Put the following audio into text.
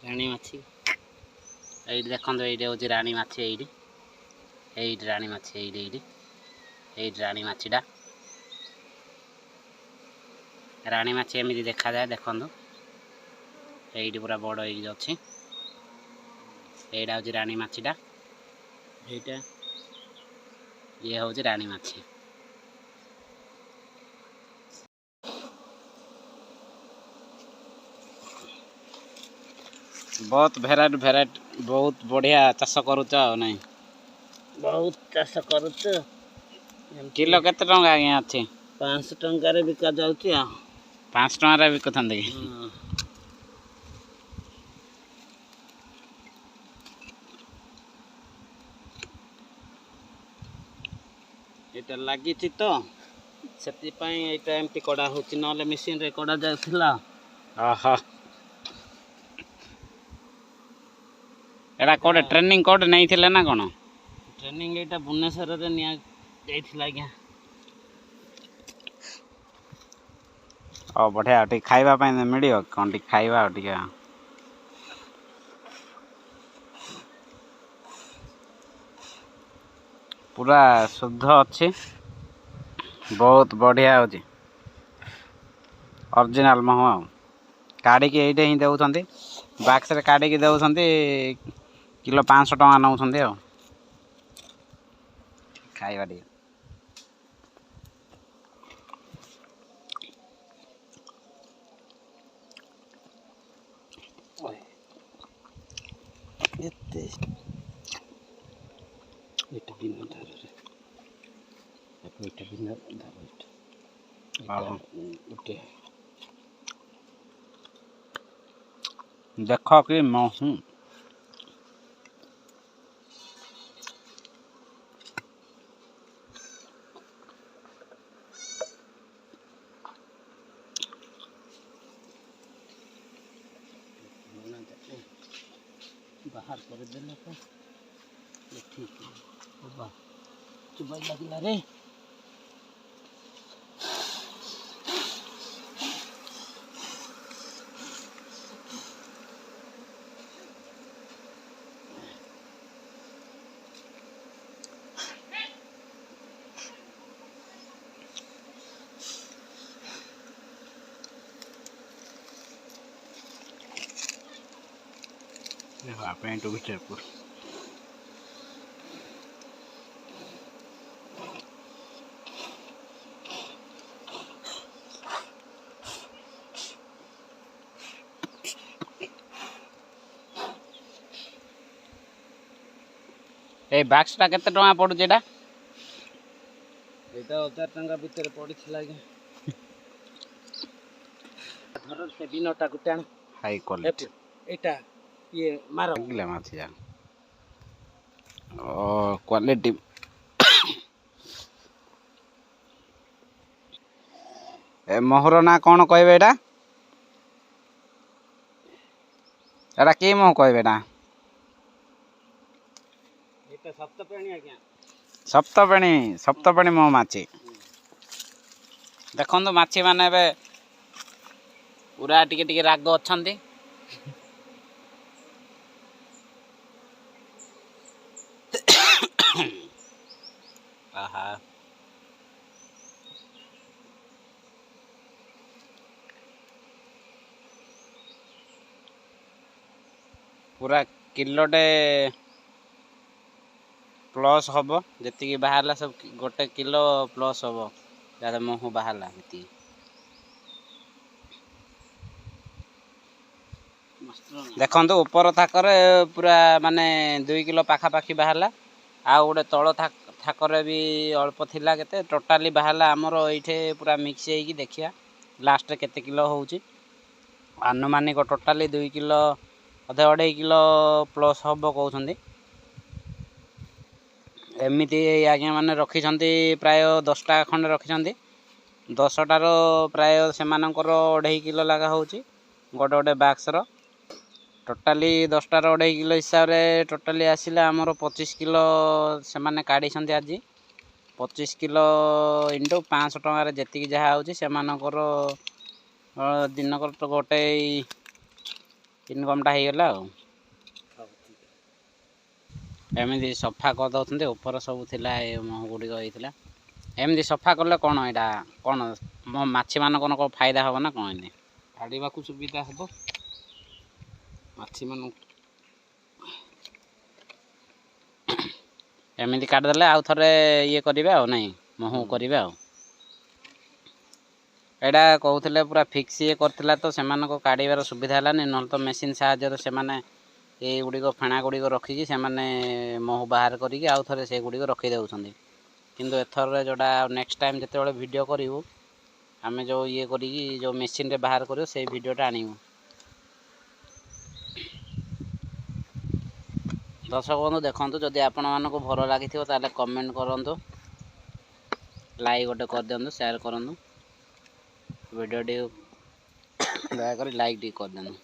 ରାଣୀ ମାଛି ଏଇଠି ଦେଖନ୍ତୁ, ଏଇଠି ହେଉଛି ରାଣୀ ମାଛି। ଏଇଠି ରାଣୀ ମାଛି, ଏଇଠି ରାଣୀ ମାଛିଟା। ରାଣୀ ମାଛି ଏମିତି ଦେଖାଯାଏ, ଦେଖନ୍ତୁ ଏଇଠି ପୁରା ବଡ଼ ହେଇକି ଅଛି। ଏଇଟା ହେଉଛି ରାଣୀ ମାଛିଟା, ଇଏ ହେଉଛି ରାଣୀ ମାଛି। बहुत भेराइटी बहुत बढ़िया चाष करुच नहीं? बहुत चाष करुच। किलो केते टंका आज्ञा अच्छी? 500 टंकार बिका जाउची। 5 टंकार बिकुथांते कि? एटा लागी तो सेति पई एटा एमती कड़ा होची, नले मशीन रे कड़ा जाउथिला। आहा, एटा कोडे ट्रेनिंग कोड नहीं थिले ना कोन? ट्रेनिंग एटा भुवनेश्वर रे निया जाइथिला आज्ञा। ओ बढ़िया, टी खाइबा पई मिलियो कोन? टी खाइबा टी पूरा शुद्ध अच्छी, बहुत बढ़िया होची। ओरिजिनल महू काढ़ी की एइटे ही देउछंती, बाक्स रे काढ़ी की देउछंती। किलो 500 टंका नउछंती। आ खाइबा टी एते एटा बिना धार रे, एटा बिना धार एटा उठे देख कि महू बाहर कर देले तो ठीक है। बाबा चुबाई लागला रे। पेंट भी ए बाक्सटा केते टका पडुछ? एटा एटा 1000 टंका भीतर पड़िथिला के। धर से बिनटा गुटाण हाई क्वालिटी एटा ये मारो गिला माछ जा ओ क्वालिटी। ए मोहर ना कौन कहबे? एटा एटा के मोह कहबे ना? एटा सप्तपेणी आज्ञा। सप्तपेणी मोह माछी। देखो माछी माने बे पूरा टिके टिके राग अछंती। आहा, पूरा किलोटे प्लस हम जी बाहर सब 1 किलो प्लस हम महू बाहर जी। देखो ऊपर थाकर पूरा माने 2 किलो पाखापाखी बाहर। आ गोटे तल थाकर भी अल्प थिला केते टोटाली बाहर आमर ये पूरा मिक्स होगी। देखिया लास्ट केते किलो होउची। आनुमानिक टोटाली 2 किलो अधे 2.5 किलो प्लस हम कहते। एमती आज्ञा मैंने रखी प्राय 10टा खंडे रखी। 10टार प्राय से 2.5 किलो लगा होची गोटे गोटे बाक्सर। टोटाली 10टार 2.5 किलो हिसाब से टोटाली आसिला आमर 25 किलो से माने काढ़ी आज। 25 किलो इंटू 500 टंकार जी जहाँ होची से दिनकर तो गोटे ଇନକମ୍ଟା ହେଇଗଲା ଆଉ। ଏମିତି ସଫା କରିଦେଉଛନ୍ତି, ଉପର ସବୁ ଥିଲା ଏ ମହୁ ଗୁଡ଼ିକ ହେଇଥିଲା। ଏମିତି ସଫା କଲେ କ'ଣ ଏଇଟା କ'ଣ ମାଛିମାନଙ୍କର କ'ଣ ଫାଇଦା ହେବ ନା କ'ଣ? ଏମିତି କାଢ଼ିବାକୁ ସୁବିଧା ହେବ ମାଛିମାନଙ୍କୁ। ଏମିତି କାଟିଦେଲେ ଆଉ ଥରେ ଇଏ କରିବେ ଆଉ ନାଇଁ, ମହୁ କରିବେ ଆଉ। ଏଇଟା କହୁଥିଲେ ପୁରା ଫିକ୍ସ ଇଏ କରିଥିଲା ତ ସେମାନଙ୍କୁ କାଢ଼ିବାର ସୁବିଧା ହେଲାନି, ନହେଲେ ତ ମେସିନ୍ ସାହାଯ୍ୟରେ ସେମାନେ ଏଇଗୁଡ଼ିକ ଫେଣା ଗୁଡ଼ିକ ରଖିକି ସେମାନେ ମହୁ ବାହାର କରିକି ଆଉ ଥରେ ସେଗୁଡ଼ିକ ରଖିଦେଉଛନ୍ତି। କିନ୍ତୁ ଏଥରରେ ଯେଉଁଟା ନେକ୍ସଟ ଟାଇମ୍ ଯେତେବେଳେ ଭିଡ଼ିଓ କରିବୁ ଆମେ ଯେଉଁ ଇଏ କରିକି ଯେଉଁ ମେସିନ୍ରେ ବାହାର କରିବୁ ସେଇ ଭିଡ଼ିଓଟା ଆଣିବୁ। ଦର୍ଶକ ବନ୍ଧୁ ଦେଖନ୍ତୁ, ଯଦି ଆପଣମାନଙ୍କୁ ଭଲ ଲାଗିଥିବ ତାହେଲେ କମେଣ୍ଟ କରନ୍ତୁ, ଲାଇକ୍ ଗୋଟେ କରିଦିଅନ୍ତୁ, ସେୟାର କରନ୍ତୁ, ଭିଡ଼ିଓଟି ଦୟାକରି ଲାଇକ୍ ଟିକେ କରିଦିଅନ୍ତୁ।